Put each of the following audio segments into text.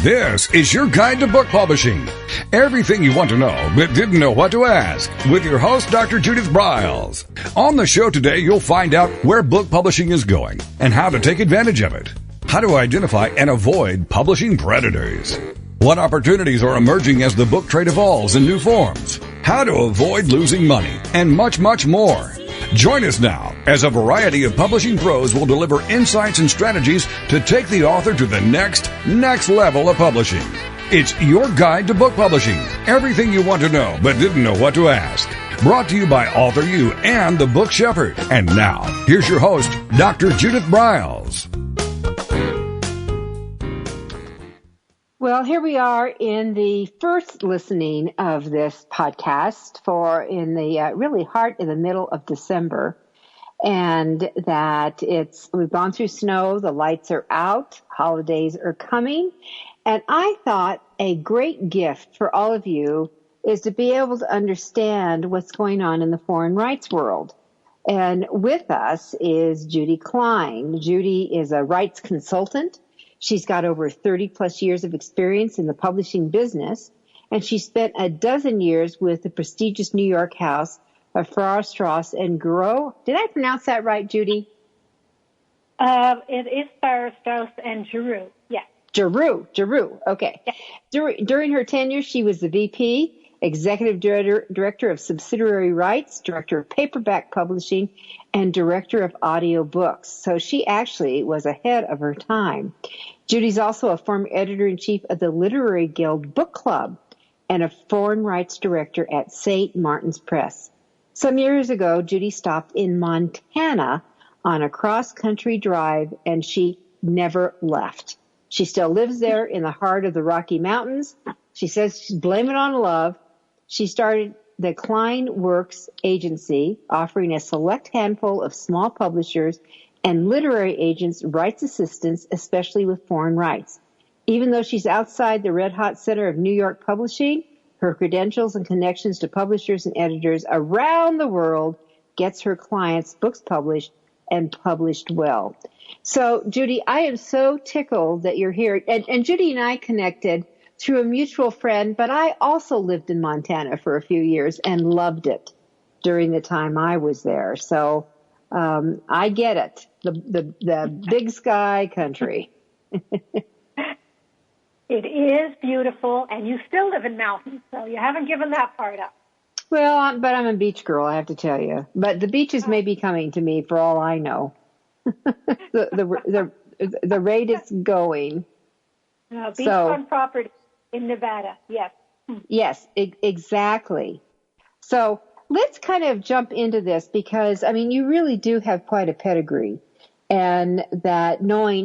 This is your guide to book publishing. Everything you want to know but didn't know what to ask with your host, Dr. Judith Briles. On the show today, you'll find out where book publishing is going and how to take advantage of it. How to identify and avoid publishing predators. What opportunities are emerging as the book trade evolves in new forms. How to avoid losing money and much, much more. Join us now as a variety of publishing pros will deliver insights and strategies to take the author to the next level of publishing. It's your guide to book publishing. Everything you want to know but didn't know what to ask. Brought to you by AuthorU and the Book Shepherd. And now, here's your host, Dr. Judith Briles. Well, here we are in the first listening of this podcast in the really heart in the middle of December, and that we've gone through snow, the lights are out, holidays are coming, and I thought a great gift for all of you is to be able to understand what's going on in the foreign rights world. And with us is Judy Klein. Judy is a rights consultant. She's got over 30 plus years of experience in the publishing business, and she spent a dozen years with the prestigious New York house of Farrar, Straus and Giroux. Did I pronounce that right, Judy? It is Farrar, Straus and Giroux, yes. Giroux, okay. Yeah. During her tenure, she was the VP, Executive Director of Subsidiary Rights, Director of Paperback Publishing, and Director of Audio Books. So she actually was ahead of her time. Judy's also a former editor-in-chief of the Literary Guild Book Club and a foreign rights director at St. Martin's Press. Some years ago, Judy stopped in Montana on a cross-country drive, and she never left. She still lives there in the heart of the Rocky Mountains. She says she's blame it on love. She started the Klein Works Agency, offering a select handful of small publishers and literary agents rights assistance, especially with foreign rights. Even though she's outside the red-hot center of New York publishing, her credentials and connections to publishers and editors around the world gets her clients' books published and published well. So, Judy, I am so tickled that you're here. And Judy and I connected through a mutual friend, but I also lived in Montana for a few years and loved it during the time I was there. So I get it, the big sky country. It is beautiful, and you still live in mountains, so you haven't given that part up. Well, but I'm a beach girl, I have to tell you. But the beaches may be coming to me for all I know. the rate is going. Beachfront property in Nevada, yes. Yes, exactly. So let's kind of jump into this because, I mean, you really do have quite a pedigree. And that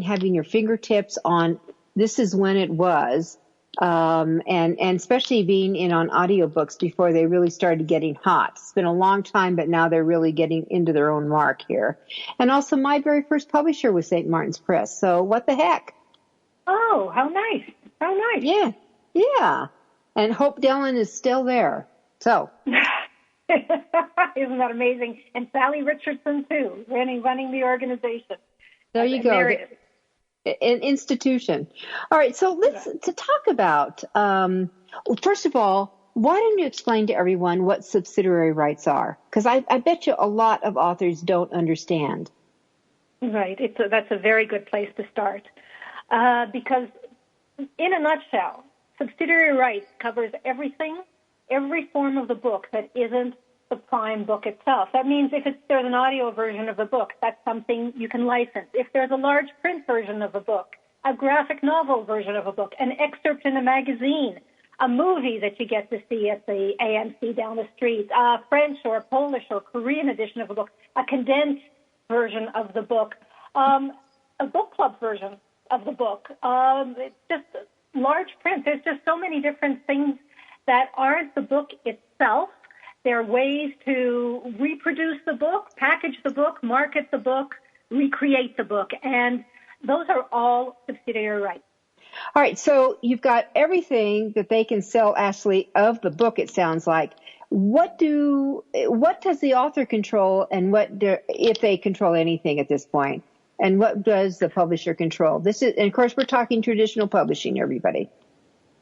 having your fingertips on this is when it was, and especially being in on audiobooks before they really started getting hot. It's been a long time, but now they're really getting into their own mark here. And also my very first publisher was St. Martin's Press. So what the heck? Oh, how nice. How nice. Yeah. And Hope Dillon is still there. So. Isn't that amazing? And Sally Richardson, too, running the organization. There you go. An institution. All right, so to talk about, first of all, why don't you explain to everyone what subsidiary rights are? Because I bet you a lot of authors don't understand. Right. That's a very good place to start. Because in a nutshell, subsidiary rights covers everything, every form of the book that isn't the prime book itself. That means if there's an audio version of the book, that's something you can license. If there's a large print version of a book, a graphic novel version of a book, an excerpt in a magazine, a movie that you get to see at the AMC down the street, a French or Polish or Korean edition of a book, a condensed version of the book, a book club version of the book. It's just large print. There's just so many different things that aren't the book itself. There are ways to reproduce the book, package the book, market the book, recreate the book, and those are all subsidiary rights. All right, so you've got everything that they can sell, Ashley, of the book, it sounds like. What does the author control, and if they control anything at this point? And what does the publisher control? And of course, we're talking traditional publishing, everybody.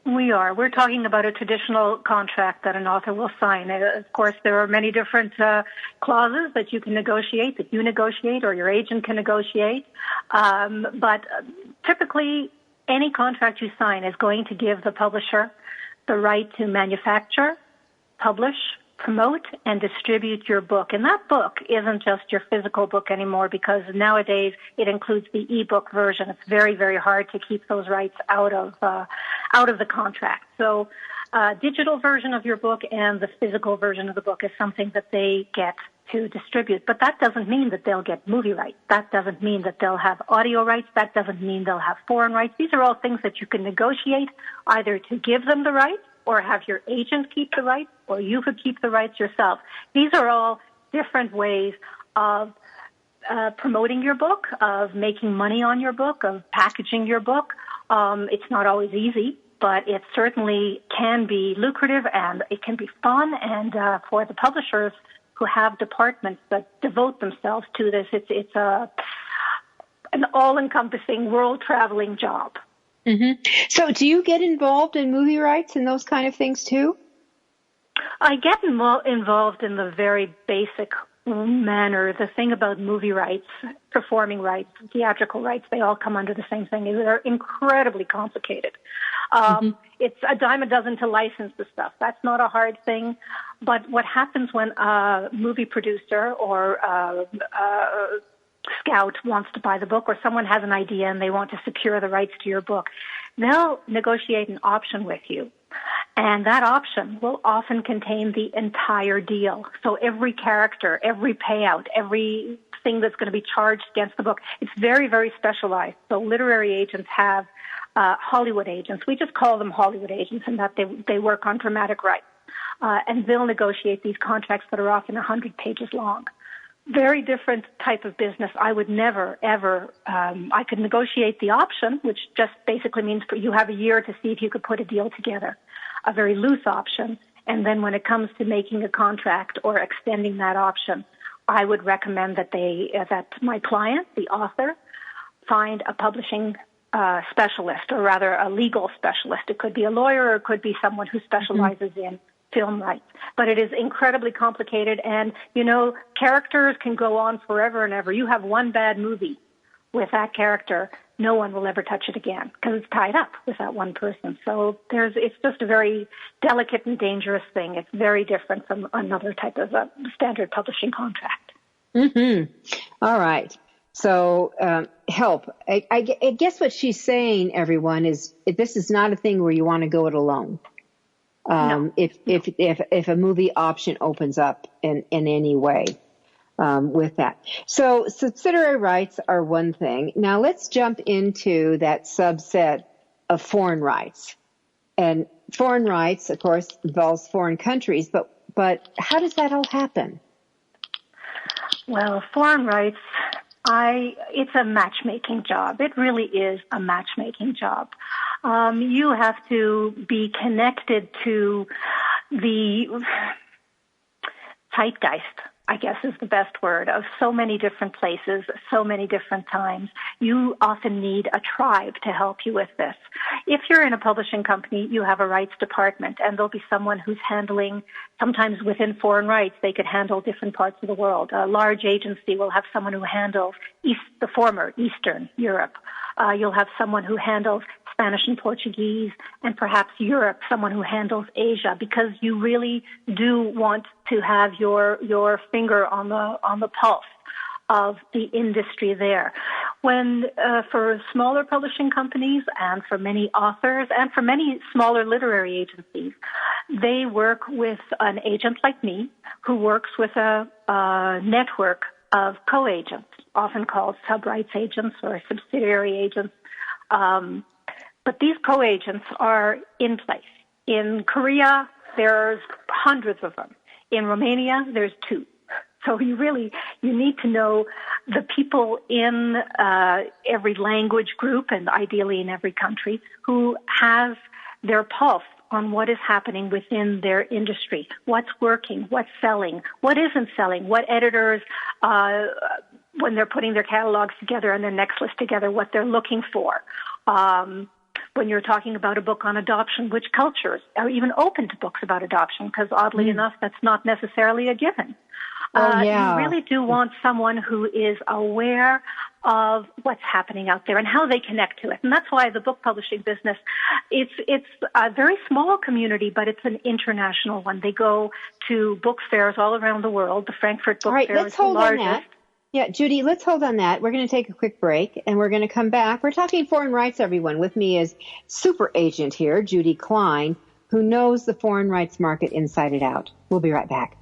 We are. We're talking about a traditional contract that an author will sign. Of course, there are many different clauses that you can negotiate, that you negotiate or your agent can negotiate. But typically, any contract you sign is going to give the publisher the right to manufacture, publish, promote, and distribute your book. And that book isn't just your physical book anymore, because nowadays it includes the ebook version. It's very, very hard to keep those rights out of the contract. So digital version of your book and the physical version of the book is something that they get to distribute. But that doesn't mean that they'll get movie rights. That doesn't mean that they'll have audio rights. That doesn't mean they'll have foreign rights. These are all things that you can negotiate, either to give them the rights or have your agent keep the rights, or you could keep the rights yourself. These are all different ways of promoting your book, of making money on your book, of packaging your book. It's not always easy, but it certainly can be lucrative, and it can be fun. And for the publishers who have departments that devote themselves to this, it's an all-encompassing, world-traveling job. Mm-hmm. So do you get involved in movie rights and those kind of things too? I get involved in the very basic manner. The thing about movie rights, performing rights, theatrical rights, they all come under the same thing. They're incredibly complicated. It's a dime a dozen to license the stuff. That's not a hard thing. But what happens when a movie producer or scout wants to buy the book, or someone has an idea and they want to secure the rights to your book, they'll negotiate an option with you. And that option will often contain the entire deal. So every character, every payout, everything that's going to be charged against the book, it's very, very specialized. So literary agents have Hollywood agents. We just call them Hollywood agents, in that they work on dramatic rights. And they'll negotiate these contracts that are often 100 pages long. Very different type of business. I would never, ever, I could negotiate the option, which just basically means you have a year to see if you could put a deal together, a very loose option. And then when it comes to making a contract or extending that option, I would recommend that that my client, the author, find a publishing specialist, or rather a legal specialist. It could be a lawyer, or it could be someone who specializes in film rights. But it is incredibly complicated, and, characters can go on forever and ever. You have one bad movie with that character, no one will ever touch it again, because it's tied up with that one person. So it's just a very delicate and dangerous thing. It's very different from another type of standard publishing contract. Mm-hmm. All right. So help. I guess what she's saying, everyone, is this is not a thing where you want to go it alone. No. If a movie option opens up in any way with that. So subsidiary rights are one thing. Now let's jump into that subset of foreign rights. And foreign rights, of course, involves foreign countries, but how does that all happen? Well, foreign rights, it's a matchmaking job. It really is a matchmaking job. You have to be connected to the zeitgeist, I guess is the best word, of so many different places, so many different times. You often need a tribe to help you with this. If you're in a publishing company, you have a rights department, and there'll be someone who's handling, sometimes within foreign rights, they could handle different parts of the world. A large agency will have someone who handles the former Eastern Europe. You'll have someone who handles Spanish and Portuguese, and perhaps Europe, someone who handles Asia, because you really do want to have your finger on the pulse of the industry there. When for smaller publishing companies and for many authors and for many smaller literary agencies, they work with an agent like me who works with a network of co-agents, often called sub-rights agents or subsidiary agents. But these co-agents are in place. In Korea, there's hundreds of them. In Romania, there's 2. So you need to know the people in every language group, and ideally in every country, who have their pulse on what is happening within their industry, what's working, what's selling, what isn't selling, what editors when they're putting their catalogs together and their next list together, what they're looking for. When you're talking about a book on adoption, which cultures are even open to books about adoption? Because oddly enough, that's not necessarily a given. You really do want someone who is aware of what's happening out there and how they connect to it. And that's why the book publishing business, it's a very small community, but it's an international one. They go to book fairs all around the world. The Frankfurt Book Fair is the largest. Yeah, Judy, let's hold on that. We're going to take a quick break, and we're going to come back. We're talking foreign rights, everyone. With me is super agent here, Judy Klein, who knows the foreign rights market inside and out. We'll be right back.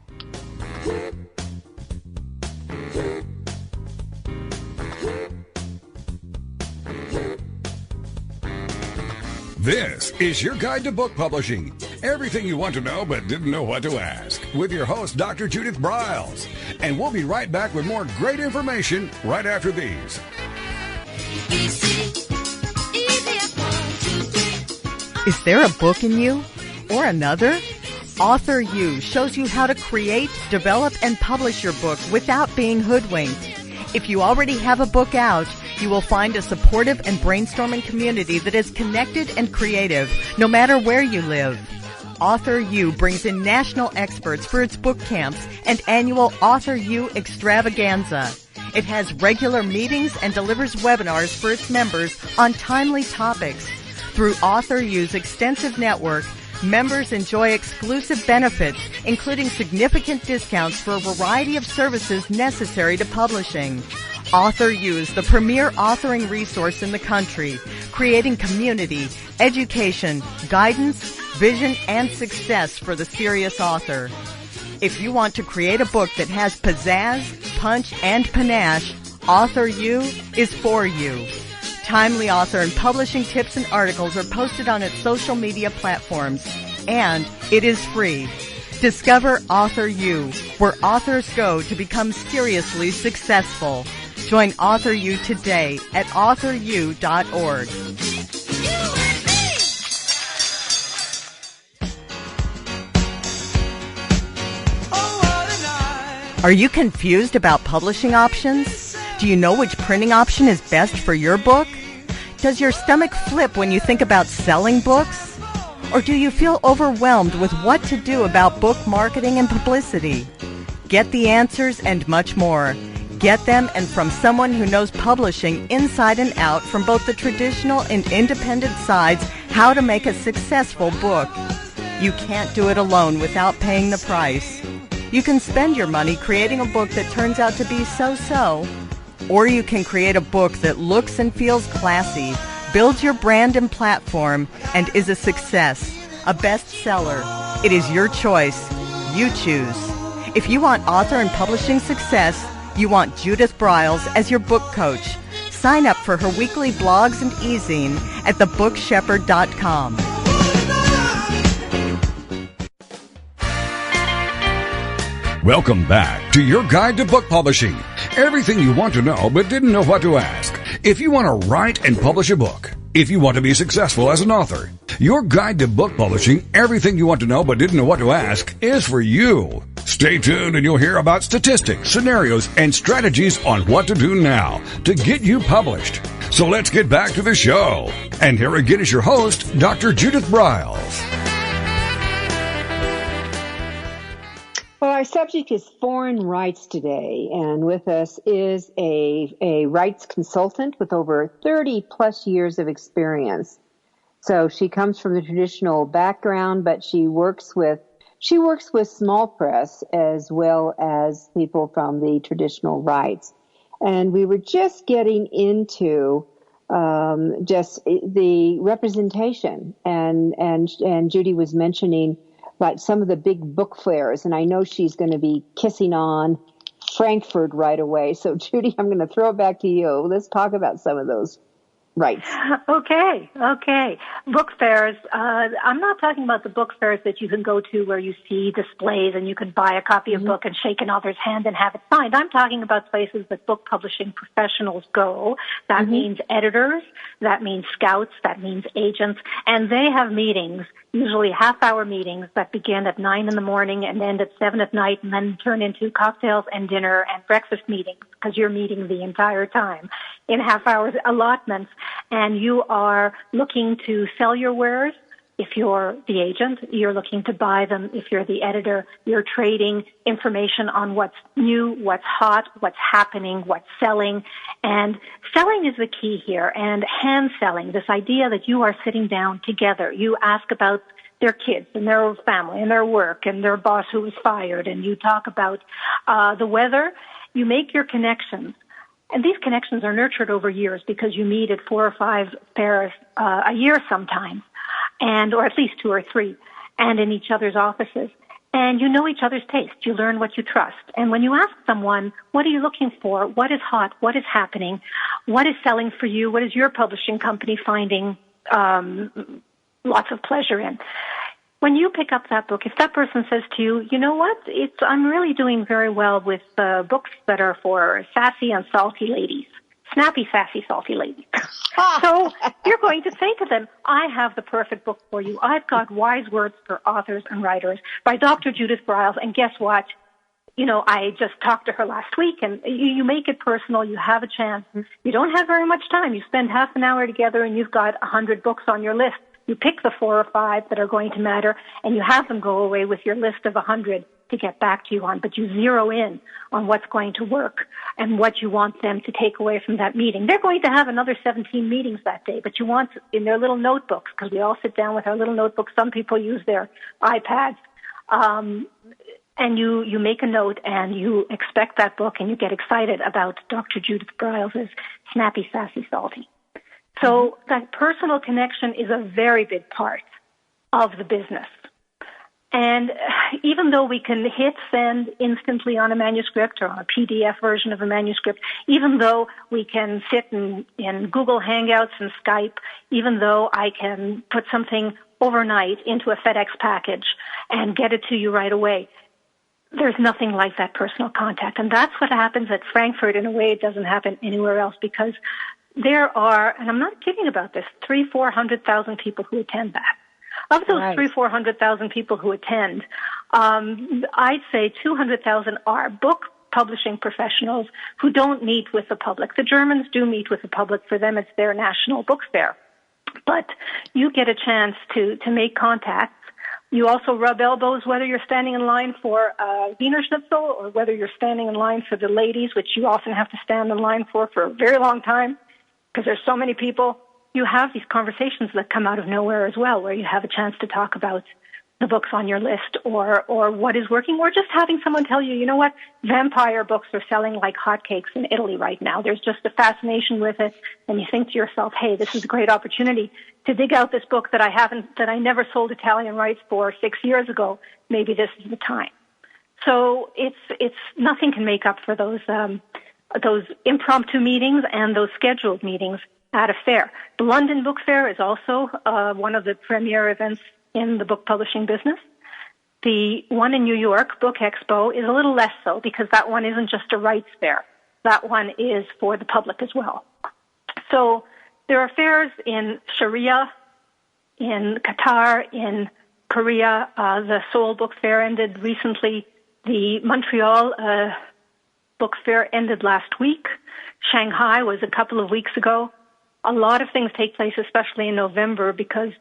This is your guide to book publishing. Everything you want to know but didn't know what to ask. With your host, Dr. Judith Briles. And we'll be right back with more great information right after these. Is there a book in you? Or another? AuthorU shows you how to create, develop, and publish your book without being hoodwinked. If you already have a book out, you will find a supportive and brainstorming community that is connected and creative, no matter where you live. AuthorU brings in national experts for its book camps and annual AuthorU extravaganza. It has regular meetings and delivers webinars for its members on timely topics. Through AuthorU's extensive network, members enjoy exclusive benefits, including significant discounts for a variety of services necessary to publishing. AuthorU is the premier authoring resource in the country, creating community, education, guidance, vision, and success for the serious author. If you want to create a book that has pizzazz, punch, and panache, AuthorU is for you. Timely author and publishing tips and articles are posted on its social media platforms, and it is free. Discover AuthorU, where authors go to become seriously successful. Join AuthorU today at AuthorU.org. Are you confused about publishing options? Do you know which printing option is best for your book? Does your stomach flip when you think about selling books? Or do you feel overwhelmed with what to do about book marketing and publicity? Get the answers and much more. Get them and from someone who knows publishing inside and out from both the traditional and independent sides how to make a successful book. You can't do it alone without paying the price. You can spend your money creating a book that turns out to be so-so, or you can create a book that looks and feels classy, builds your brand and platform, and is a success, a bestseller. It is your choice. You choose. If you want author and publishing success, you want Judith Briles as your book coach. Sign up for her weekly blogs and e-zine at thebookshepherd.com. Welcome back to your guide to book publishing. Everything you want to know but didn't know what to ask. If you want to write and publish a book, if you want to be successful as an author, your guide to book publishing, everything you want to know but didn't know what to ask, is for you. Stay tuned and you'll hear about statistics, scenarios, and strategies on what to do now to get you published. So let's get back to the show. And here again is your host, Dr. Judith Briles. Well, our subject is foreign rights today, and with us is a rights consultant with over 30 plus years of experience. So she comes from the traditional background, but she works with small press as well as people from the traditional rights. And we were just getting into just the representation, and Judy was mentioning like some of the big book fairs, and I know she's going to be kissing on Frankfurt right away. So, Judy, I'm going to throw it back to you. Let's talk about some of those rights. Okay. Book fairs. I'm not talking about the book fairs that you can go to where you see displays and you can buy a copy of a book and shake an author's hand and have it signed. I'm talking about places that book publishing professionals go. That means editors, that means scouts, that means agents, and they have meetings, usually half-hour meetings that begin at 9 in the morning and end at 7 at night and then turn into cocktails and dinner and breakfast meetings because you're meeting the entire time in half-hour allotments, and you are looking to sell your wares. If you're the agent, you're looking to buy them. If you're the editor, you're trading information on what's new, what's hot, what's happening, what's selling. And selling is the key here. And hand selling, this idea that you are sitting down together. You ask about their kids and their family and their work and their boss who was fired. And you talk about the weather. You make your connections. And these connections are nurtured over years because you meet at 4 or 5 pairs a year sometimes. Or at least 2 or 3, and in each other's offices. And you know each other's taste. You learn what you trust. And when you ask someone, what are you looking for? What is hot? What is happening? What is selling for you? What is your publishing company finding lots of pleasure in? When you pick up that book, if that person says to you, you know what, I'm really doing very well with books that are for sassy and salty ladies. Snappy, sassy, salty ladies. So you're going to say to them, I have the perfect book for you. I've got Wise Words for Authors and Writers by Dr. Judith Briles. And guess what? You know, I just talked to her last week, and you make it personal. You have a chance. You don't have very much time. You spend half an hour together, and you've got 100 books on your list. You pick the 4 or 5 that are going to matter, and you have them go away with your list of 100 to get back to you on, but you zero in on what's going to work and what you want them to take away from that meeting. They're going to have another 17 meetings that day, but you want in their little notebooks, because we all sit down with our little notebooks. Some people use their iPads, and you make a note and you expect that book and you get excited about Dr. Judith Briles' Snappy, Sassy, Salty. So that personal connection is a very big part of the business. And even though we can hit send instantly on a manuscript or on a PDF version of a manuscript, even though we can sit in Google Hangouts and Skype, even though I can put something overnight into a FedEx package and get it to you right away, there's nothing like that personal contact. And that's what happens at Frankfurt in a way it doesn't happen anywhere else, because there are, and I'm not kidding about this, 300,000-400,000 people who attend that. Of those 300,000-400,000 people who attend, I'd say 200,000 are book publishing professionals who don't meet with the public. The Germans do meet with the public. For them, it's their national book fair. But you get a chance to make contacts. You also rub elbows, whether you're standing in line for Wiener Schnitzel or whether you're standing in line for the ladies, which you often have to stand in line for a very long time because there's so many people. You have these conversations that come out of nowhere as well, where you have a chance to talk about the books on your list or what is working, or just having someone tell you, you know what, vampire books are selling like hotcakes in Italy right now. There's just a fascination with it, and you think to yourself, hey, this is a great opportunity to dig out this book that I never sold Italian rights for 6 years ago. Maybe this is the time. So it's nothing can make up for those impromptu meetings and those scheduled meetings at a fair. The London Book Fair is also one of the premier events in the book publishing business. The one in New York, Book Expo, is a little less so because that one isn't just a rights fair. That one is for the public as well. So there are fairs in Sharia, in Qatar, in Korea. The Seoul Book Fair ended recently. The Montreal Book Fair ended last week. Shanghai was a couple of weeks ago. A lot of things take place, especially in November, because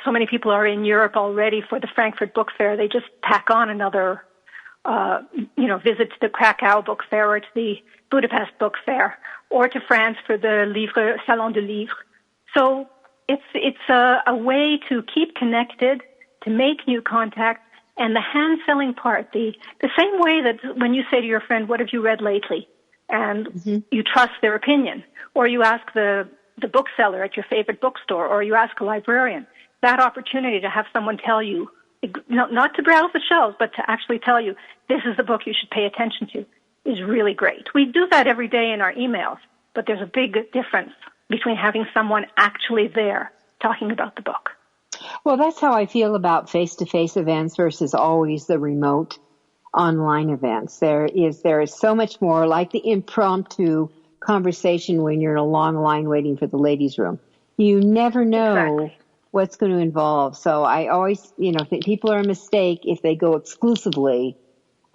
so many people are in Europe already for the Frankfurt Book Fair. They just tack on another, visit to the Krakow Book Fair or to the Budapest Book Fair or to France for the Salon du Livre. So it's a way to keep connected, to make new contacts, and the hand-selling part, the same way that when you say to your friend, what have you read lately? And you trust their opinion, or you ask the bookseller at your favorite bookstore, or you ask a librarian, that opportunity to have someone tell you, not to browse the shelves, but to actually tell you, this is the book you should pay attention to, is really great. We do that every day in our emails, but there's a big difference between having someone actually there talking about the book. Well, that's how I feel about face-to-face events versus always the remote online events. There is so much more like the impromptu conversation when you're in a long line waiting for the ladies' room. You never know what's going to involve. So I always, think people are a mistake if they go exclusively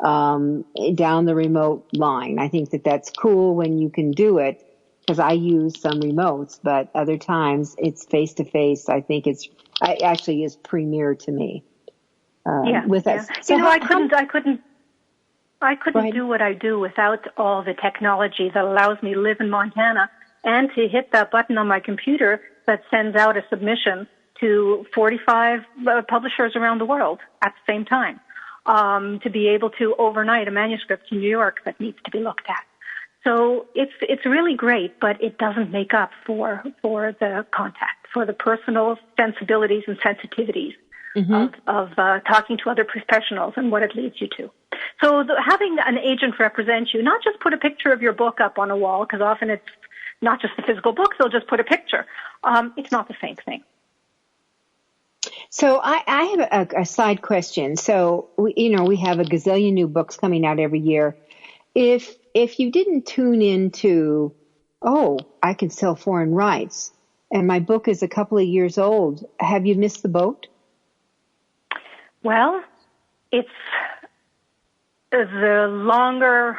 down the remote line. I think that that's cool when you can do it, because I use some remotes, but other times it's face to face. I think it actually is premier to me. With us. So I couldn't do what I do without all the technology that allows me to live in Montana and to hit that button on my computer that sends out a submission to 45 publishers around the world at the same time, to be able to overnight a manuscript to New York that needs to be looked at. So it's really great, but it doesn't make up for the contact, for the personal sensibilities and sensitivities of talking to other professionals and what it leads you to. So having an agent represent you, not just put a picture of your book up on a wall, because often it's not just the physical book, they'll just put a picture. It's not the same thing. So I have a side question. So, we have a gazillion new books coming out every year. If you didn't tune into, I can sell foreign rights, and my book is a couple of years old, have you missed the boat? Well, it's the longer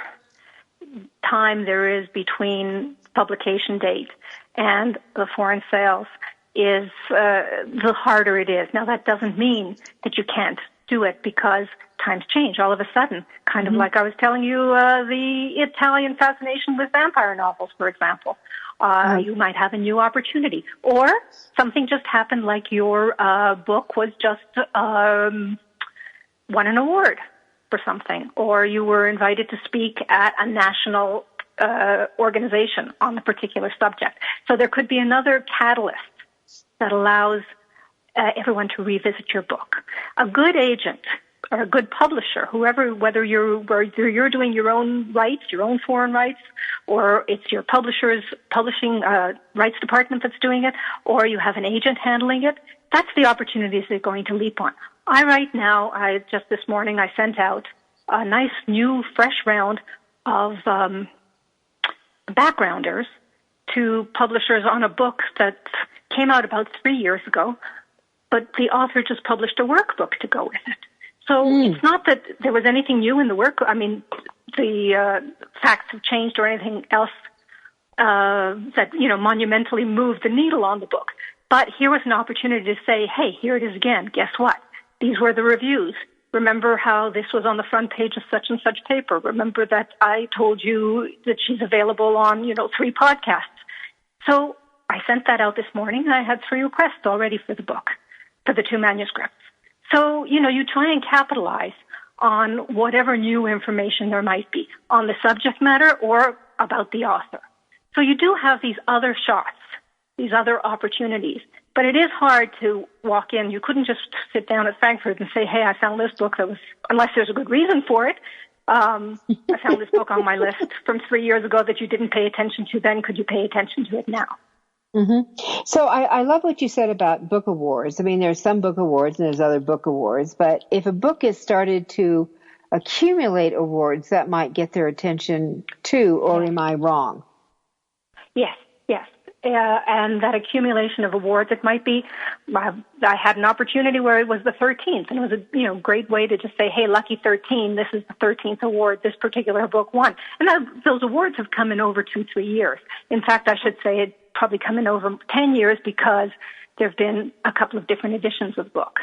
time there is between publication date and the foreign sales is the harder it is. Now, that doesn't mean that you can't do it, because times change all of a sudden, kind of like I was telling you, the Italian fascination with vampire novels, for example. You might have a new opportunity, or something just happened, like your book was just won an award for something, or you were invited to speak at a national organization on the particular subject. So there could be another catalyst that allows everyone to revisit your book. A good agent or a good publisher, whether you're doing your own rights, your own foreign rights, or it's your publisher's publishing rights department that's doing it, or you have an agent handling it, that's the opportunities they're going to leap on. Just this morning, I sent out a nice new, fresh round of backgrounders to publishers on a book that came out about 3 years ago, but the author just published a workbook to go with it. So it's not that there was anything new in the work. I mean, the facts have changed or anything else that, monumentally moved the needle on the book. But here was an opportunity to say, hey, here it is again. Guess what? These were the reviews. Remember how this was on the front page of such and such paper. Remember that I told you that she's available on, 3 podcasts. So I sent that out this morning, and I had 3 requests already for the book, for the 2 manuscripts. So, you try and capitalize on whatever new information there might be on the subject matter or about the author. So you do have these other shots, these other opportunities. But it is hard to walk in. You couldn't just sit down at Frankfurt and say, hey, I found this book unless there's a good reason for it. I found this book on my list from 3 years ago that you didn't pay attention to then. Could you pay attention to it now? Mm-hmm. So I love what you said about book awards. I mean, there's some book awards and there's other book awards, but if a book has started to accumulate awards, that might get their attention too, or am I wrong? Yes. And that accumulation of awards, it might be, I had an opportunity where it was the 13th, and it was a great way to just say, hey, lucky 13, this is the 13th award this particular book won. And those awards have come in over 2-3 years. In fact, I should say it probably come in over 10 years because there have been a couple of different editions of the book.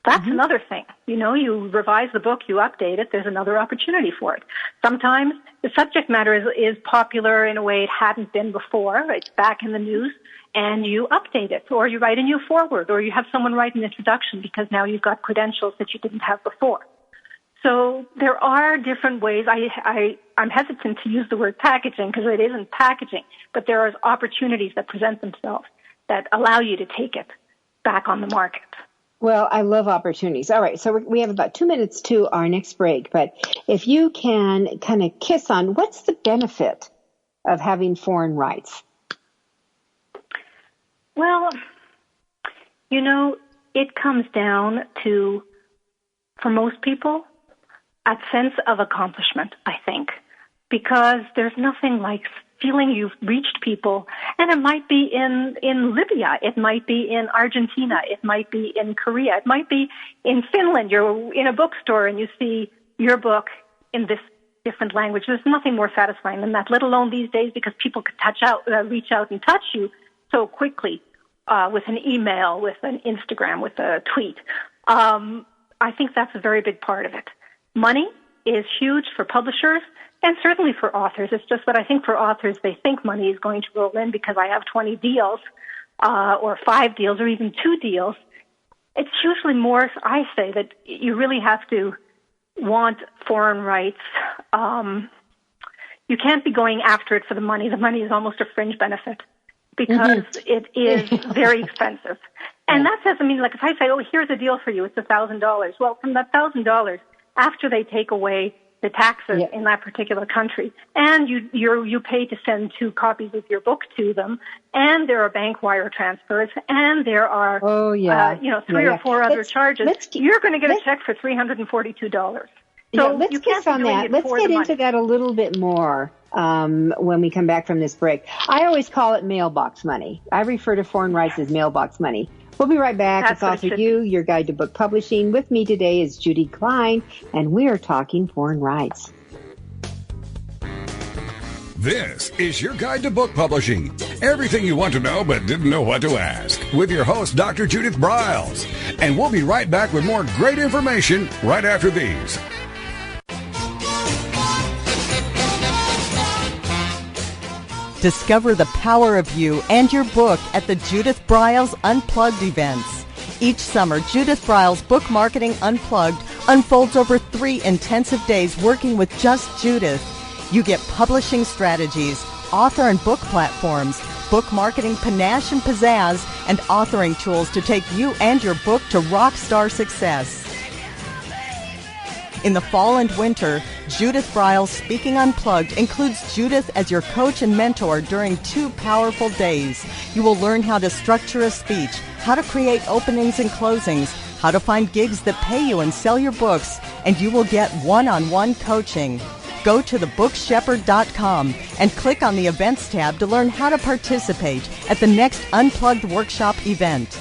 That's another thing. You revise the book, you update it, there's another opportunity for it. Sometimes the subject matter is popular in a way it hadn't been before. It's back in the news, and you update it, or you write a new foreword, or you have someone write an introduction because now you've got credentials that you didn't have before. So there are different ways. I'm hesitant to use the word packaging because it isn't packaging, but there are opportunities that present themselves that allow you to take it back on the market. Well, I love opportunities. All right, so we have about 2 minutes to our next break, but if you can kind of kiss on what's the benefit of having foreign rights? Well, it comes down to, for most people, a sense of accomplishment, I think, because there's nothing like feeling you've reached people, and it might be in Libya, it might be in Argentina, it might be in Korea, it might be in Finland. You're in a bookstore and you see your book in this different language. There's nothing more satisfying than that, let alone these days because people could reach out and touch you so quickly with an email, with an Instagram, with a tweet. I think that's a very big part of it. Money is huge for publishers and certainly for authors. It's just that I think for authors, they think money is going to roll in because I have 20 deals or 5 deals or even 2 deals. It's usually more, I say, that you really have to want foreign rights. You can't be going after it for the money. The money is almost a fringe benefit because it is very expensive. And that says, I mean, like if I say, oh, here's a deal for you, it's $1,000. Well, from that $1,000, after they take away the taxes in that particular country, and you pay to send 2 copies of your book to them, and there are bank wire transfers, and there are 3 or 4 other charges. You're going to get a check for $342. So let's kiss on that. Let's get into that a little bit more when we come back from this break. I always call it mailbox money. I refer to foreign rights as mailbox money. We'll be right back. It's AuthorU, your guide to book publishing. With me today is Judy Klein, and we are talking foreign rights. This is your guide to book publishing. Everything you want to know but didn't know what to ask. With your host, Dr. Judith Briles. And we'll be right back with more great information right after these. Discover the power of you and your book at the Judith Briles Unplugged events. Each summer, Judith Briles Book Marketing Unplugged unfolds over 3 intensive days working with just Judith. You get publishing strategies, author and book platforms, book marketing panache and pizzazz, and authoring tools to take you and your book to rock star success. In the fall and winter, Judith Briles Speaking Unplugged includes Judith as your coach and mentor during 2 powerful days. You will learn how to structure a speech, how to create openings and closings, how to find gigs that pay you and sell your books, and you will get one-on-one coaching. Go to thebookshepherd.com and click on the Events tab to learn how to participate at the next Unplugged Workshop event.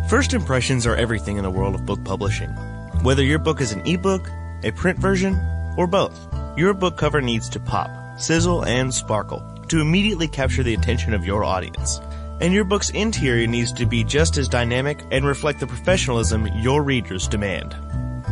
First impressions are everything in the world of book publishing. Whether your book is an ebook, a print version, or both, your book cover needs to pop, sizzle, and sparkle to immediately capture the attention of your audience. And your book's interior needs to be just as dynamic and reflect the professionalism your readers demand.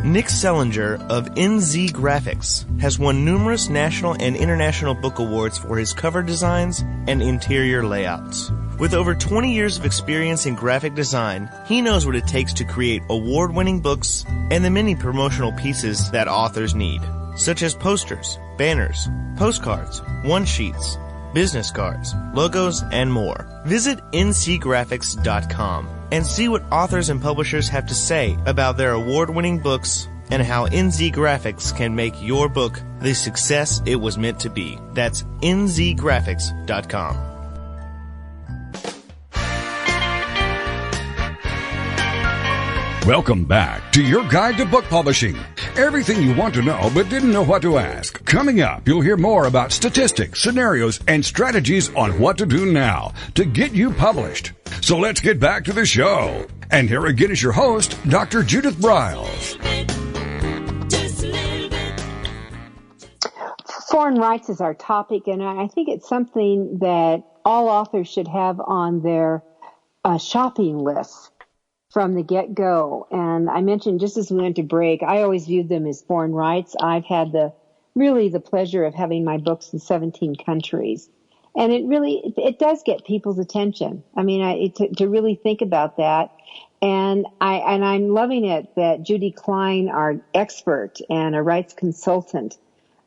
Nick Sellinger of NZ Graphics has won numerous national and international book awards for his cover designs and interior layouts. With over 20 years of experience in graphic design, he knows what it takes to create award-winning books and the many promotional pieces that authors need, such as posters, banners, postcards, one-sheets, business cards, logos, and more. Visit ncgraphics.com and see what authors and publishers have to say about their award-winning books and how NZ Graphics can make your book the success it was meant to be. That's nzgraphics.com. Welcome back to your guide to book publishing. Everything you want to know but didn't know what to ask. Coming up, you'll hear more about statistics, scenarios, and strategies on what to do now to get you published. So let's get back to the show. And here again is your host, Dr. Judith Briles. Foreign rights is our topic, and I think it's something that all authors should have on their shopping list from the get-go. And I mentioned just as we went to break, I always viewed them as foreign rights. I've had the pleasure of having my books in 17 countries. And it does get people's attention. I mean, to really think about that. And I'm loving it that Judy Klein, our expert and a rights consultant,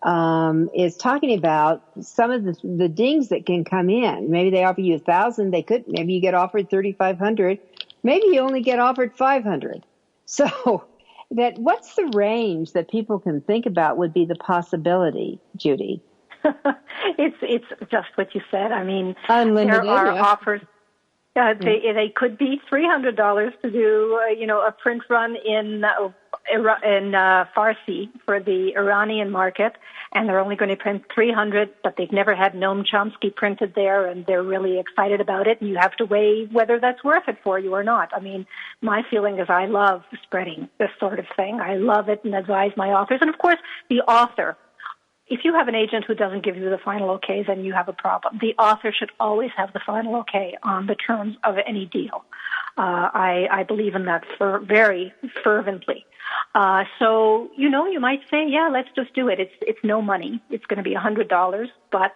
is talking about some of the dings that can come in. Maybe they offer you $1,000. Maybe you get offered $3,500. Maybe you only get offered $500. So what's the range that people can think about would be the possibility, Judy? It's just what you said. I mean, unlimited, there are offers. They could be $300 to do, a print run in Farsi for the Iranian market, and they're only going to print 300, but they've never had Noam Chomsky printed there, and they're really excited about it, and you have to weigh whether that's worth it for you or not. I mean, my feeling is I love spreading this sort of thing. I love it and advise my authors. And, of course, the author. If you have an agent who doesn't give you the final okay, then you have a problem. The author should always have the final okay on the terms of any deal. I believe in that very fervently. So, you might say, yeah, let's just do it. It's no money. It's going to be $100, but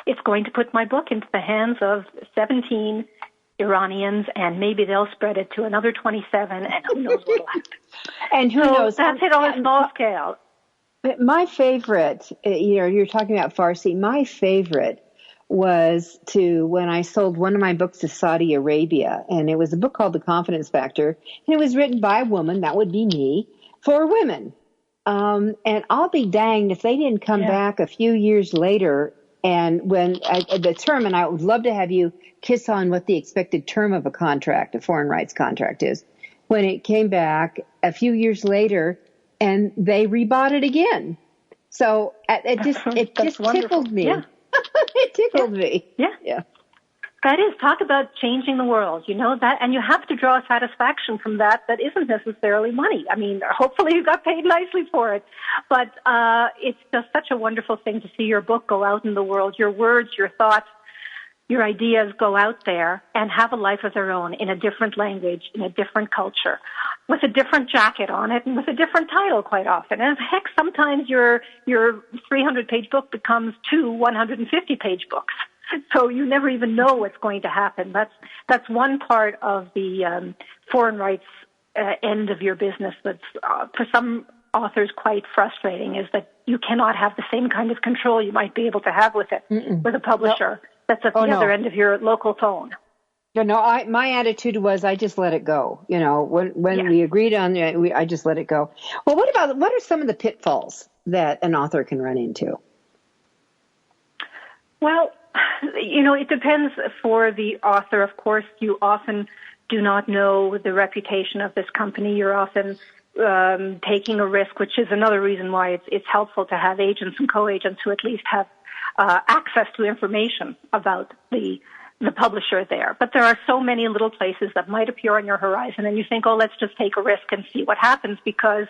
it's going to put my book into the hands of 17 Iranians, and maybe they'll spread it to another 27, and who knows what will happen. And who knows? That's it on a small scale. My favorite, you're talking about Farsi. My favorite was when I sold one of my books to Saudi Arabia, and it was a book called The Confidence Factor, and it was written by a woman, that would be me, for women. And I'll be danged if they didn't come back a few years later, and when the term, and I would love to have you kiss on what the expected term of a foreign rights contract is. When it came back a few years later, and they rebought it again. So it just tickled me. Yeah. It tickled me. Yeah. That is, talk about changing the world, that, and you have to draw satisfaction from that isn't necessarily money. I mean, hopefully you got paid nicely for it, but it's just such a wonderful thing to see your book go out in the world, your words, your thoughts, your ideas go out there and have a life of their own in a different language, in a different culture, with a different jacket on it and with a different title quite often. And heck, sometimes your 300-page book becomes 2 150-page books. So you never even know what's going to happen. That's one part of the foreign rights end of your business that's for some authors quite frustrating, is that you cannot have the same kind of control you might be able to have with a publisher. That's at the other end of your local phone. My attitude was I just let it go. When we agreed on it, I just let it go. Well, what are some of the pitfalls that an author can run into? Well, it depends for the author. Of course, you often do not know the reputation of this company. You're often taking a risk, which is another reason why it's helpful to have agents and co-agents who at least have access to information about the publisher there. But there are so many little places that might appear on your horizon, and you think, let's just take a risk and see what happens, because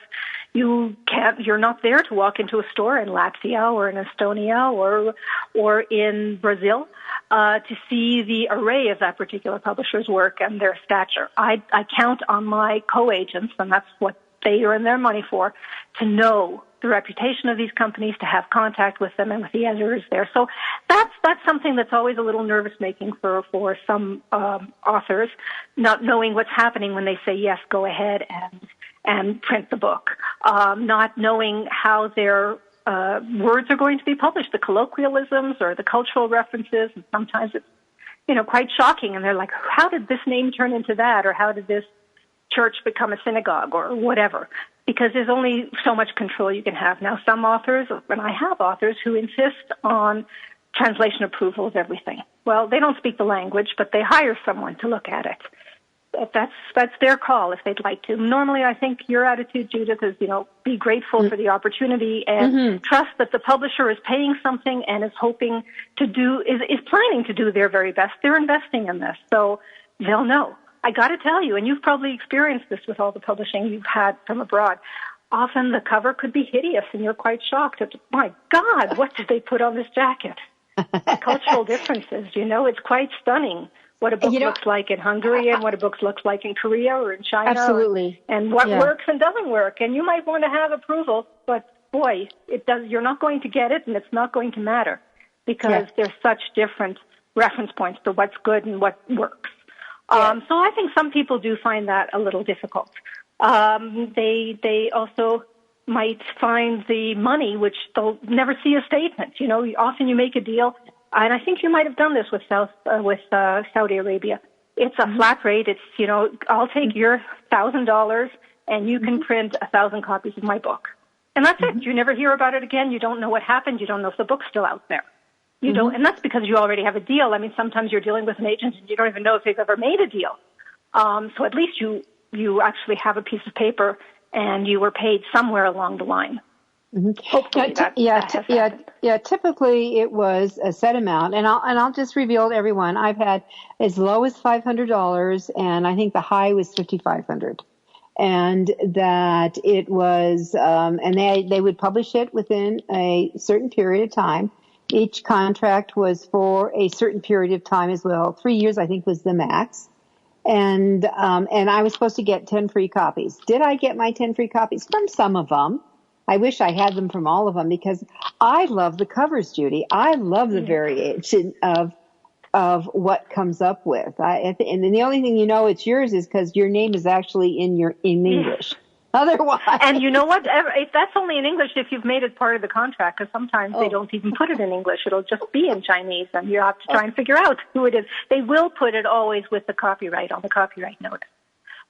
you're not there to walk into a store in Latvia or in Estonia or in Brazil to see the array of that particular publisher's work and their stature. I count on my co-agents, and that's what they earn their money for, to know the reputation of these companies, to have contact with them and with the editors there. So that's something that's always a little nervous-making for some authors, not knowing what's happening when they say, yes, go ahead and print the book, not knowing how their words are going to be published, the colloquialisms or the cultural references, and sometimes it's quite shocking, and they're like, how did this name turn into that, or how did this church become a synagogue, or whatever, because there's only so much control you can have. Now, some authors, and I have authors, who insist on translation approval of everything. Well, they don't speak the language, but they hire someone to look at it. That's their call if they'd like to. Normally, I think your attitude, Judith, is, be grateful for the opportunity and trust that the publisher is paying something and is hoping to is planning to do their very best. They're investing in this, so they'll know. I got to tell you, and you've probably experienced this with all the publishing you've had from abroad, often the cover could be hideous, and you're quite shocked. My God, what did they put on this jacket? The cultural differences, it's quite stunning what a book looks like in Hungary and what a book looks like in Korea or in China. Absolutely. And what works and doesn't work. And you might want to have approval, but boy, you're not going to get it, and it's not going to matter, because there's such different reference points to what's good and what works. So I think some people do find that a little difficult. They also might find the money, which they'll never see a statement. Often you make a deal, and I think you might have done this with Saudi Arabia. It's a flat rate. It's, I'll take your $1,000 and you can print 1,000 copies of my book. And that's it. You never hear about it again. You don't know what happened. You don't know if the book's still out there. You don't, and that's because you already have a deal. I mean, sometimes you're dealing with an agent and you don't even know if they've ever made a deal. So at least you actually have a piece of paper and you were paid somewhere along the line. Mm-hmm. Hopefully that has happened. Typically it was a set amount, and I'll just reveal to everyone, I've had as low as $500, and I think the high was $5,500, and that it was, and they would publish it within a certain period of time. Each contract was for a certain period of time as well. 3 years, I think, was the max. And I was supposed to get 10 free copies. Did I get my 10 free copies? From some of them. I wish I had them from all of them, because I love the covers, Judy. I love the variation of what comes up with. And the only thing you know it's yours is because your name is actually in English. Otherwise. And you know what? If that's only in English if you've made it part of the contract, because sometimes they don't even put it in English. It'll just be in Chinese, and you have to try and figure out who it is. They will put it always with the copyright on the copyright notice.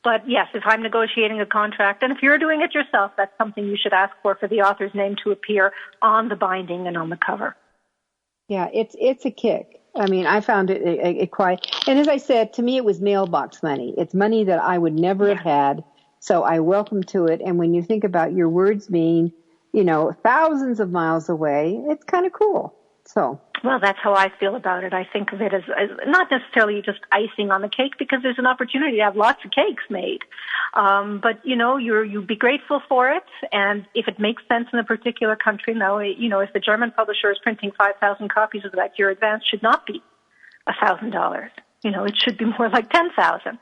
But yes, if I'm negotiating a contract, and if you're doing it yourself, that's something you should ask for the author's name to appear on the binding and on the cover. Yeah, it's a kick. I mean, I found it quite, and as I said, to me it was mailbox money. It's money that I would never have had, so I welcome to it. And when you think about your words being, thousands of miles away, it's kind of cool. So. Well, that's how I feel about it. I think of it as not necessarily just icing on the cake, because there's an opportunity to have lots of cakes made. But, you'd be grateful for it. And if it makes sense in a particular country, now, if the German publisher is printing 5,000 copies of that, your advance should not be $1,000. It should be more like 10,000.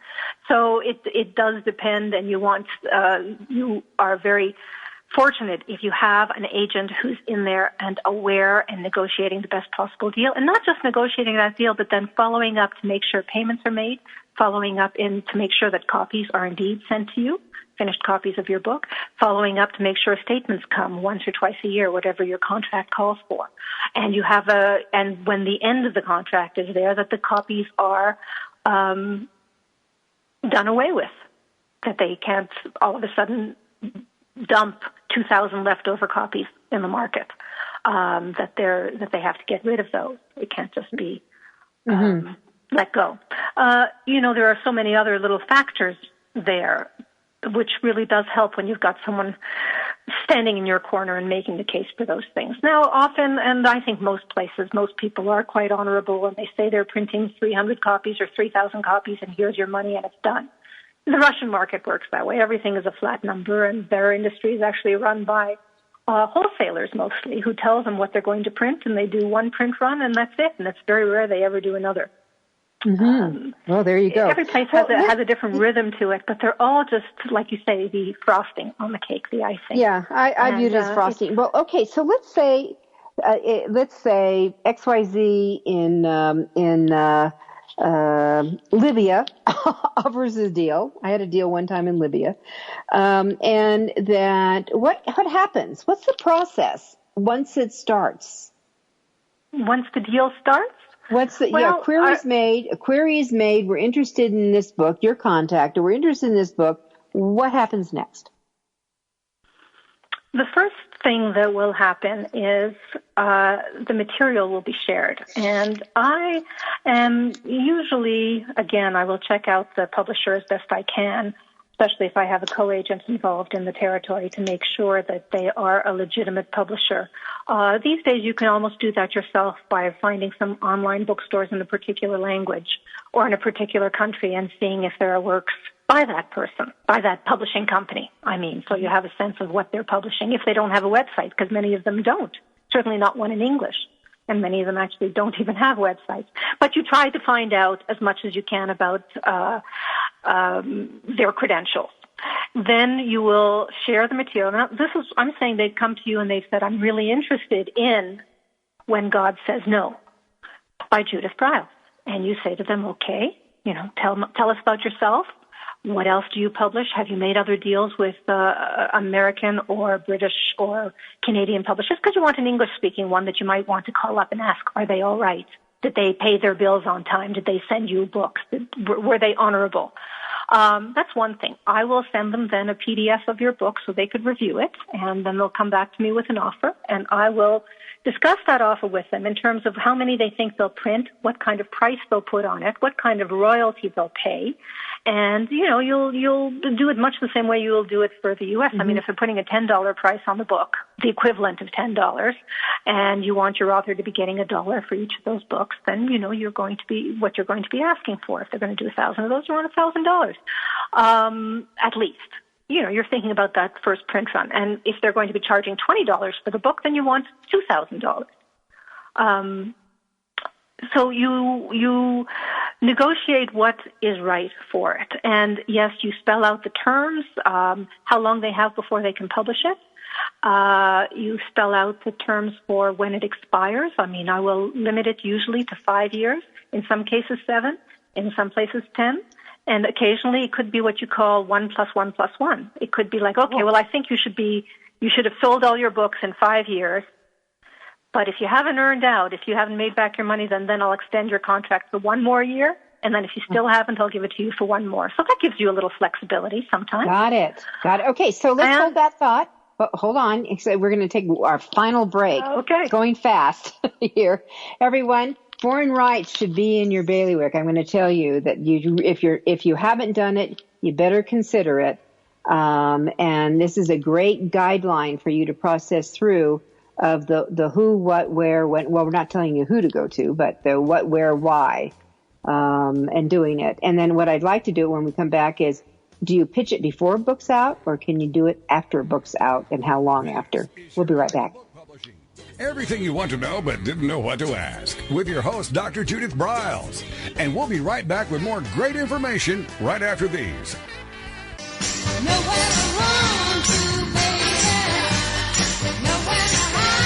So it does depend, and you are very fortunate if you have an agent who's in there and aware and negotiating the best possible deal, and not just negotiating that deal, but then following up to make sure payments are made, following up to make sure that copies are indeed sent to you, finished copies of your book, following up to make sure statements come once or twice a year, whatever your contract calls for. And you have and when the end of the contract is there, that the copies are done away with, that they can't all of a sudden dump 2,000 leftover copies in the market, that they have to get rid of those. It can't just be let go. There are so many other little factors there, which really does help when you've got someone standing in your corner and making the case for those things. Now, often, and I think most places, most people are quite honorable when they say they're printing 300 copies or 3,000 copies, and here's your money, and it's done. The Russian market works that way. Everything is a flat number, and their industry is actually run by wholesalers mostly, who tell them what they're going to print, and they do one print run, and that's it. And it's very rare they ever do another. Mm-hmm. Well, there you go. Every place has a different rhythm to it, but they're all just, like you say, the frosting on the cake, the icing. Yeah, I view it as frosting. Well, okay, so let's say XYZ in Libya offers a deal. I had a deal one time in Libya. And that, what happens? What's the process once it starts? Once the deal starts? A query is made. We're interested in this book. Your contact, or we're interested in this book. What happens next? The first thing that will happen is the material will be shared. And I am usually, again, I will check out the publisher as best I can, especially if I have a co-agent involved in the territory, to make sure that they are a legitimate publisher. These days you can almost do that yourself by finding some online bookstores in a particular language or in a particular country and seeing if there are works by that person, by that publishing company, so you have a sense of what they're publishing, if they don't have a website, because many of them don't, certainly not one in English, and many of them actually don't even have websites. But you try to find out as much as you can about their credentials. Then you will share the material. Now, I'm saying they've come to you and they've said, I'm really interested in When God Says No by Judith Briles. And you say to them, okay, tell us about yourself. What else do you publish? Have you made other deals with American or British or Canadian publishers? Because you want an English-speaking one that you might want to call up and ask, are they all right? Did they pay their bills on time? Did they send you books? Were they honorable? That's one thing. I will send them then a PDF of your book so they could review it, and then they'll come back to me with an offer, and I will discuss that offer with them in terms of how many they think they'll print, what kind of price they'll put on it, what kind of royalty they'll pay, And, you'll do it much the same way you'll do it for the U.S. I mean, if they're putting a $10 price on the book, the equivalent of $10, and you want your author to be getting $1 for each of those books, then, you're going to be what you're going to be asking for. If they're going to do 1,000 of those, you want $1,000, at least. You're thinking about that first print run. And if they're going to be charging $20 for the book, then you want $2,000. So you negotiate what is right for it. And yes, you spell out the terms, how long they have before they can publish it. You spell out the terms for when it expires. I mean, I will limit it usually to 5 years, in some cases 7, in some places 10. And occasionally it could be what you call 1 + 1 + 1. It could be like, okay, well, I think you should have sold all your books in 5 years. But if you haven't earned out, if you haven't made back your money, then I'll extend your contract for 1 more year. And then if you still haven't, I'll give it to you for 1 more. So that gives you a little flexibility sometimes. Got it. Okay, so let's hold that thought. But hold on. So we're going to take our final break. Okay. It's going fast here. Everyone, foreign rights should be in your bailiwick. I'm going to tell you that if you haven't done it, you better consider it. And this is a great guideline for you to process through of the who, what, where, when. Well, we're not telling you who to go to, but the what, where, why, and doing it. And then what I'd like to do when we come back is, do you pitch it before book's out, or can you do it after book's out, and how long after? We'll be right back. Everything you want to know but didn't know what to ask, with your host, Dr. Judith Briles. And we'll be right back with more great information right after these. Nowhere to run to, baby. Nowhere to hide.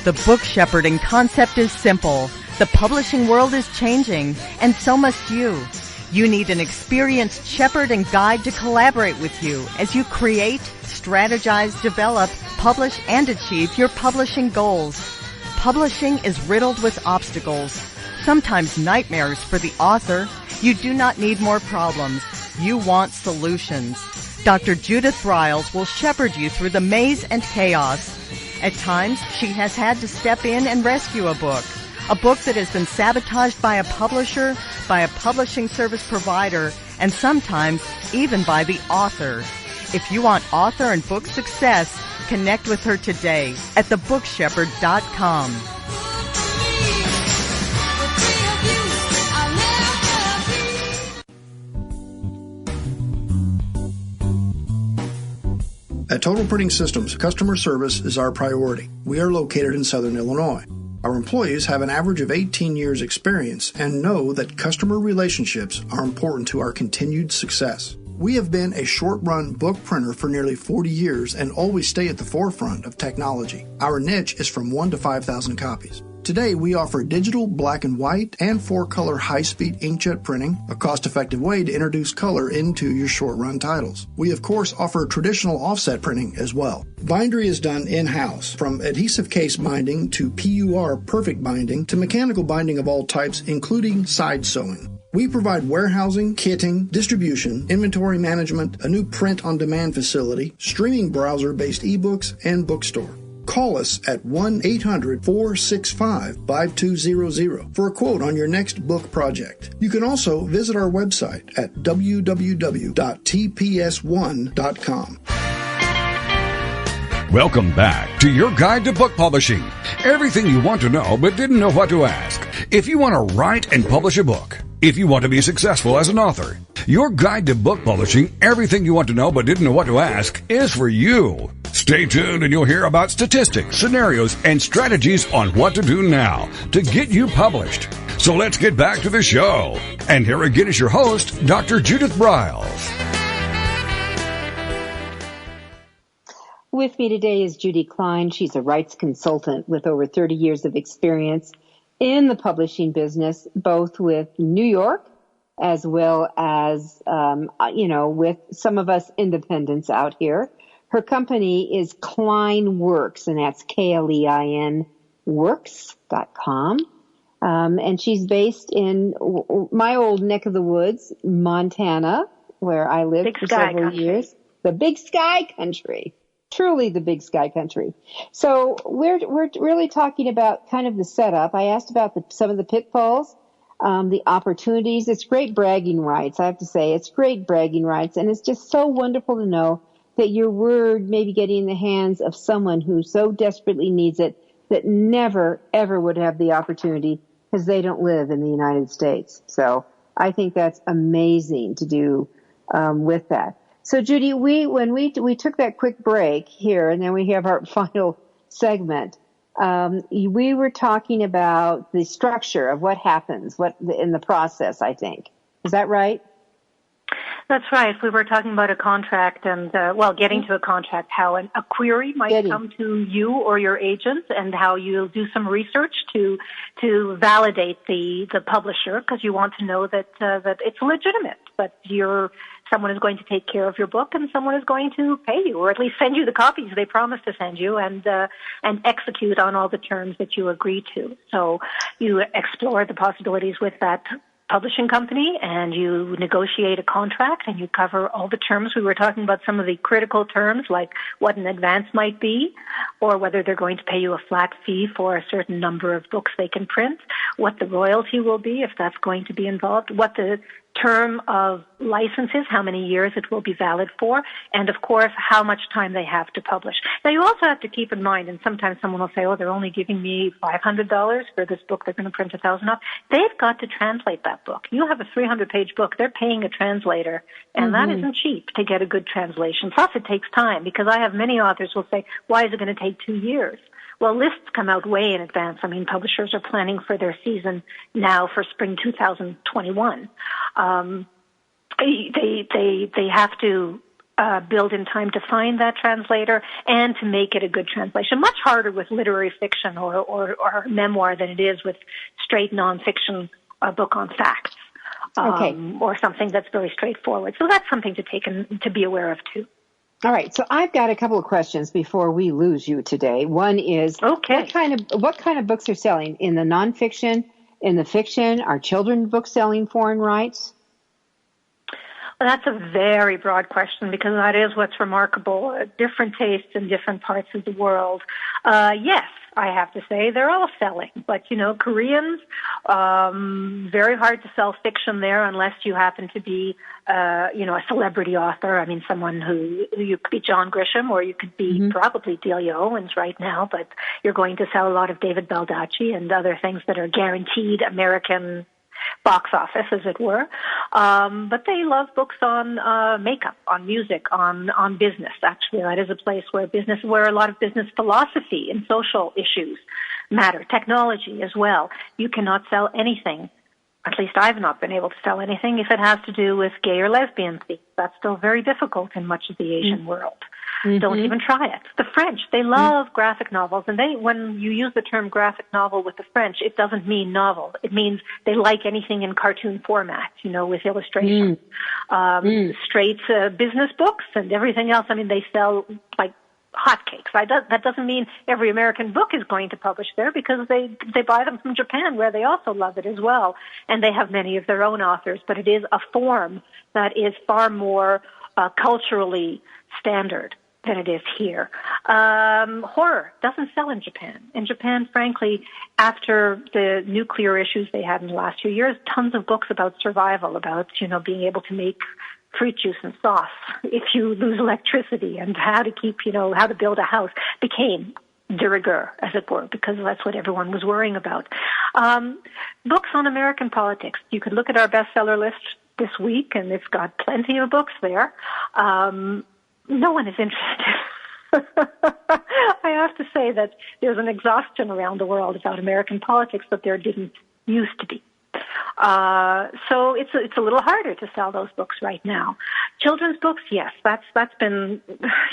The book shepherding concept is simple. The publishing world is changing, and so must you. You need an experienced shepherd and guide to collaborate with you as you create, strategize, develop, publish, and achieve your publishing goals. Publishing is riddled with obstacles, sometimes nightmares for the author. You do not need more problems. You want solutions. Dr. Judith Briles will shepherd you through the maze and chaos. At times, she has had to step in and rescue a book that has been sabotaged by a publisher, by a publishing service provider, and sometimes even by the author. If you want author and book success, connect with her today at thebookshepherd.com. At Total Printing Systems, customer service is our priority. We are located in Southern Illinois. Our employees have an average of 18 years experience and know that customer relationships are important to our continued success. We have been a short-run book printer for nearly 40 years and always stay at the forefront of technology. Our niche is from 1 to 5,000 copies. Today, we offer digital, black and white, and 4-color high-speed inkjet printing, a cost-effective way to introduce color into your short-run titles. We, of course, offer traditional offset printing as well. Bindery is done in-house, from adhesive case binding to PUR perfect binding to mechanical binding of all types, including side sewing. We provide warehousing, kitting, distribution, inventory management, a new print-on-demand facility, streaming browser-based ebooks, and bookstore. Call us at 1-800-465-5200 for a quote on your next book project. You can also visit our website at www.tps1.com. Welcome back to your guide to book publishing. Everything you want to know but didn't know what to ask. If you want to write and publish a book, if you want to be successful as an author, your guide to book publishing, everything you want to know but didn't know what to ask, is for you. Stay tuned and you'll hear about statistics, scenarios, and strategies on what to do now to get you published. So let's get back to the show. And here again is your host, Dr. Judith Briles. With me today is Judy Klein. She's a rights consultant with over 30 years of experience in the publishing business, both with New York as well as, with some of us independents out here. Her company is Klein Works, and that's Klein Works.com. And she's based in my old neck of the woods, Montana, where I lived for several years. The Big Sky Country. Truly the Big Sky Country. So we're really talking about kind of the setup. I asked about some of the pitfalls the opportunities. It's great bragging rights. I have to say, it's great bragging rights. And it's just so wonderful to know that your word may be getting in the hands of someone who so desperately needs it that never, ever would have the opportunity because they don't live in the United States. So I think that's amazing to do with that. So Judy, when we took that quick break here, and then we have our final segment, we were talking about the structure of what happens, in the process, I think. Is that right? That's right. We were talking about a contract and, getting to a contract, how a query might come to you or your agent, and how you'll do some research to validate the publisher, because you want to know that it's legitimate, that someone is going to take care of your book and someone is going to pay you, or at least send you the copies they promised to send you, and execute on all the terms that you agree to. So you explore the possibilities with that publishing company, and you negotiate a contract, and you cover all the terms. We were talking about some of the critical terms, like what an advance might be, or whether they're going to pay you a flat fee for a certain number of books they can print, what the royalty will be if that's going to be involved, what the term of licenses, how many years it will be valid for, and of course, how much time they have to publish. Now, you also have to keep in mind, and sometimes someone will say, oh, they're only giving me $500 for this book they're going to print 1,000 of. They've got to translate that book. You have a 300-page book. They're paying a translator, and that isn't cheap to get a good translation. Plus, it takes time, because I have many authors who will say, why is it going to take 2 years? Well, lists come out way in advance. I mean, publishers are planning for their season now for spring 2021. They have to build in time to find that translator and to make it a good translation. Much harder with literary fiction or memoir than it is with straight nonfiction, a book on facts, or something that's very straightforward. So that's something to be aware of too. All right, so I've got a couple of questions before we lose you today. One is, what kind of books are selling in the nonfiction, in the fiction? Are children's books selling foreign rights? Well, that's a very broad question, because that is what's remarkable. Different tastes in different parts of the world. Yes, I have to say they're all selling. But, Koreans, very hard to sell fiction there unless you happen to be, a celebrity author. I mean, someone who you could be John Grisham, or you could be probably Delia Owens right now, but you're going to sell a lot of David Baldacci and other things that are guaranteed American box office, as it were. But they love books on makeup, on music, on business. Actually, that is a place where a lot of business philosophy and social issues matter. Technology as well. You cannot sell anything. At least I've not been able to sell anything if it has to do with gay or lesbian themes. That's still very difficult in much of the Asian world. Don't even try it. The French, they love graphic novels, and when you use the term graphic novel with the French, it doesn't mean novel. It means they like anything in cartoon format, with illustrations. Straight business books and everything else. I mean, they sell like hotcakes. That doesn't mean every American book is going to publish there, because they buy them from Japan, where they also love it as well, and they have many of their own authors. But it is a form that is far more culturally standard than it is here. Horror doesn't sell in Japan. In Japan, frankly, after the nuclear issues they had in the last few years, tons of books about survival, about, being able to make fruit juice and sauce if you lose electricity, and how to build a house became de rigueur, as it were, because that's what everyone was worrying about. Books on American politics. You could look at our bestseller list this week, and it's got plenty of books there. No one is interested. I have to say that there's an exhaustion around the world about American politics that there didn't used to be. So it's a little harder to sell those books right now. Children's books, yes, that's been,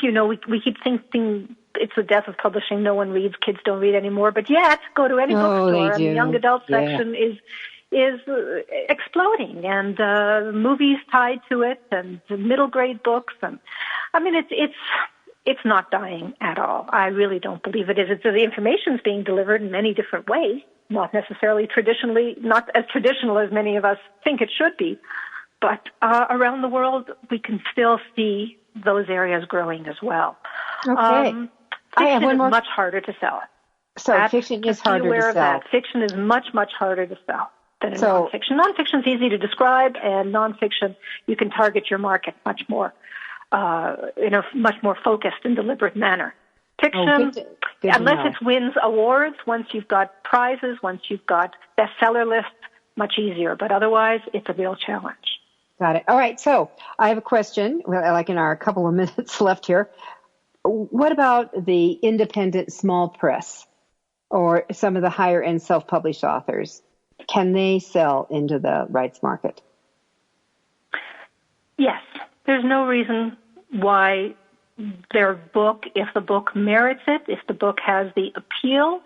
we keep thinking it's the death of publishing. No one reads, kids don't read anymore. But yet, go to any bookstore, and the young adult section is exploding, and movies tied to it, and middle grade books, and I mean it's not dying at all. I really don't believe it is. The information's being delivered in many different ways, not necessarily not as traditional as many of us think it should be, but around the world we can still see those areas growing as well. Okay. Fiction is much harder to sell. So fiction is harder to sell. Fiction is much, much harder to sell. than in nonfiction. Nonfiction is easy to describe, and nonfiction, you can target your market much more, in a much more focused and deliberate manner. Fiction, good unless it wins awards, once you've got prizes, once you've got bestseller lists, much easier. But otherwise, it's a real challenge. Got it. All right. So I have a question, like in our couple of minutes left here. What about the independent small press or some of the higher end self-published authors? Can they sell into the rights market? Yes. There's no reason why their book, if the book merits it, if the book has the appeal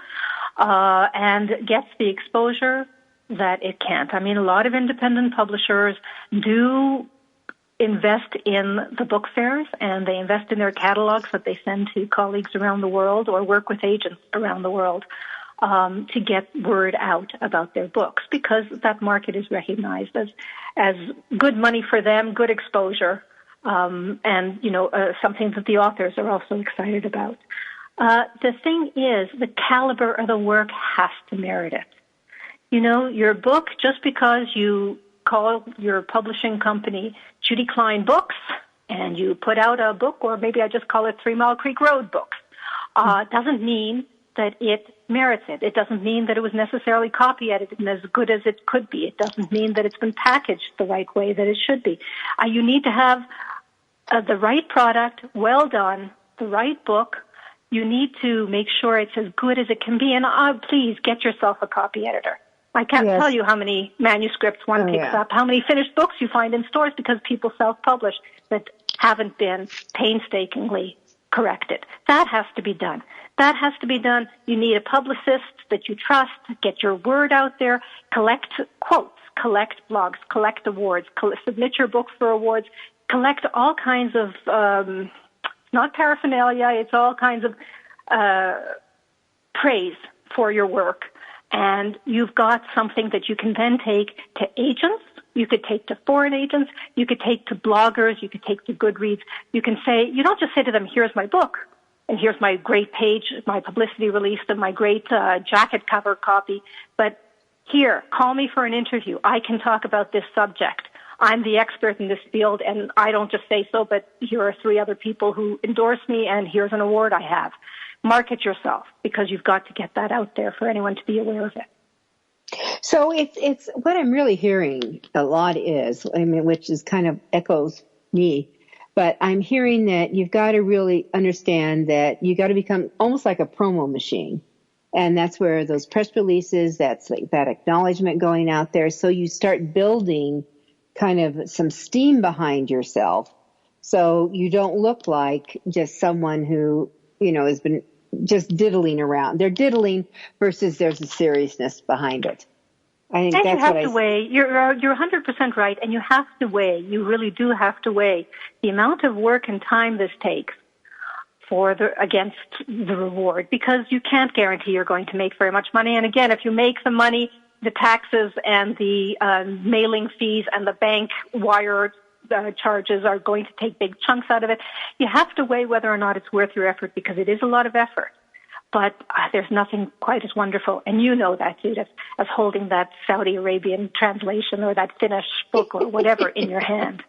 and gets the exposure, that it can't. I mean, a lot of independent publishers do invest in the book fairs, and they invest in their catalogs that they send to colleagues around the world or work with agents around the world to get word out about their books, because that market is recognized as good money for them, good exposure, and, something that the authors are also excited about. The thing is, the caliber of the work has to merit it. Your book, just because you call your publishing company Judy Klein Books and you put out a book, or maybe I just call it 3 Mile Creek Road Books, doesn't mean that it merits it. It doesn't mean that it was necessarily copy edited and as good as it could be. It doesn't mean that it's been packaged the right way that it should be. You need to have the right product, well done, the right book. You need to make sure it's as good as it can be. And please get yourself a copy editor. I can't tell you how many manuscripts one picks up, how many finished books you find in stores because people self-publish that haven't been painstakingly corrected. That has to be done. That has to be done. You need a publicist that you trust. Get your word out there. Collect quotes. Collect blogs. Collect awards. Submit your book for awards. Collect all kinds of, not paraphernalia, it's all kinds of praise for your work. And you've got something that you can then take to agents. You could take to foreign agents. You could take to bloggers. You could take to Goodreads. You can say, you don't just say to them, here's my book, and here's my great page, my publicity release, and my great jacket cover copy. But here, call me for an interview. I can talk about this subject. I'm the expert in this field, and I don't just say so, but here are 3 other people who endorse me, and here's an award I have. Market yourself, because you've got to get that out there for anyone to be aware of it. So it's what I'm really hearing a lot is, which is kind of echoes me, but I'm hearing that you've got to really understand that you got to become almost like a promo machine. And that's where those press releases, that's like that acknowledgement going out there. So you start building kind of some steam behind yourself. So you don't look like just someone who, has been just diddling around. They're diddling versus there's a seriousness behind it. I think and that's you have what to weigh. You're 100% right, and you have to weigh. You really do have to weigh the amount of work and time this takes against the reward, because you can't guarantee you're going to make very much money. And again, if you make the money, the taxes and the mailing fees and the bank wire charges are going to take big chunks out of it. You have to weigh whether or not it's worth your effort, because it is a lot of effort. But there's nothing quite as wonderful, and you know that, Judith, as holding that Saudi Arabian translation or that Finnish book or whatever in your hand.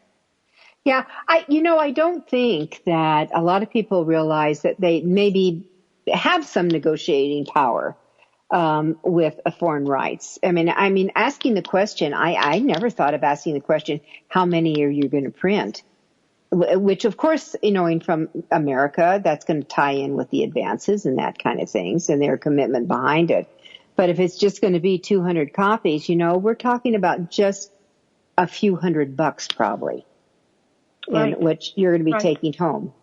Yeah, I don't think that a lot of people realize that they maybe have some negotiating power with foreign rights. I mean, asking the question, I never thought of asking the question, how many are you going to print? Which, of course, knowing from America, that's going to tie in with the advances and that kind of things and their commitment behind it. But if it's just going to be 200 copies, we're talking about just a few $100 probably, Right. in which you're going to be taking home.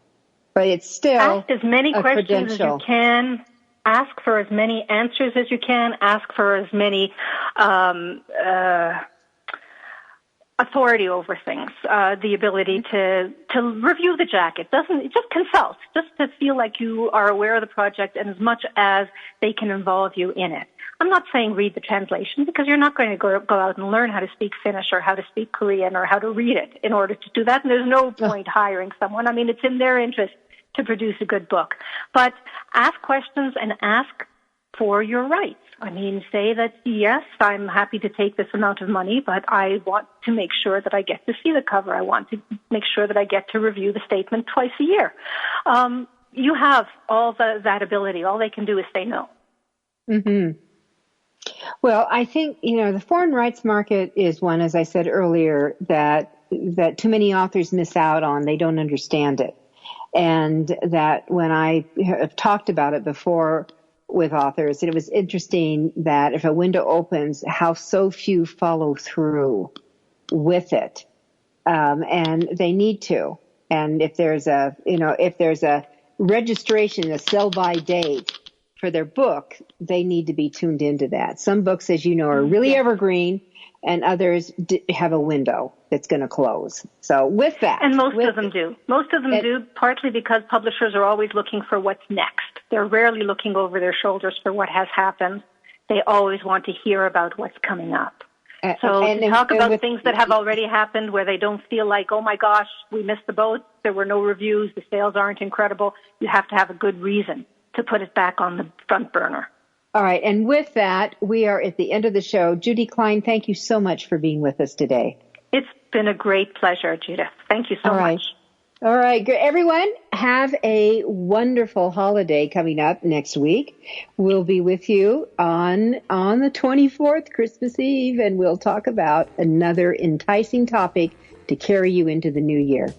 But it's still ask as many questions as you can. Ask for as many answers as you can. Ask for as many authority over things, the ability to review the jacket. Just consult, just to feel like you are aware of the project and as much as they can involve you in it. I'm not saying read the translation, because you're not going to go out and learn how to speak Finnish or how to speak Korean or how to read it in order to do that. And there's no point hiring someone. I mean, it's in their interest to produce a good book. But ask questions and ask for your rights. I mean, say that, yes, I'm happy to take this amount of money, but I want to make sure that I get to see the cover. I want to make sure that I get to review the statement twice a year. You have all that ability. All they can do is say no. Mm-hmm. Well, I think, the foreign rights market is one, as I said earlier, that too many authors miss out on. They don't understand it. And that when I have talked about it before with authors, it was interesting that if a window opens, how so few follow through with it. And they need to. And if there's a registration, a sell-by date for their book, they need to be tuned into that. Some books, as you know, are really evergreen, and others have a window that's going to close. So with that. And most of them do. Most of them do, partly because publishers are always looking for what's next. They're rarely looking over their shoulders for what has happened. They always want to hear about what's coming up. So to talk about things that have already happened where they don't feel like, oh my gosh, we missed the boat, there were no reviews, the sales aren't incredible, you have to have a good reason to put it back on the front burner. All right. And with that, we are at the end of the show. Judy Klein, thank you so much for being with us today. It's been a great pleasure, Judith. Thank you so much. All right. Good. Everyone, have a wonderful holiday coming up next week. We'll be with you on the 24th, Christmas Eve, and we'll talk about another enticing topic to carry you into the new year.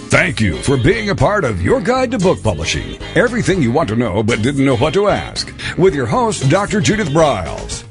Thank you for being a part of Your Guide to Book Publishing. Everything you want to know but didn't know what to ask. With your host, Dr. Judith Briles.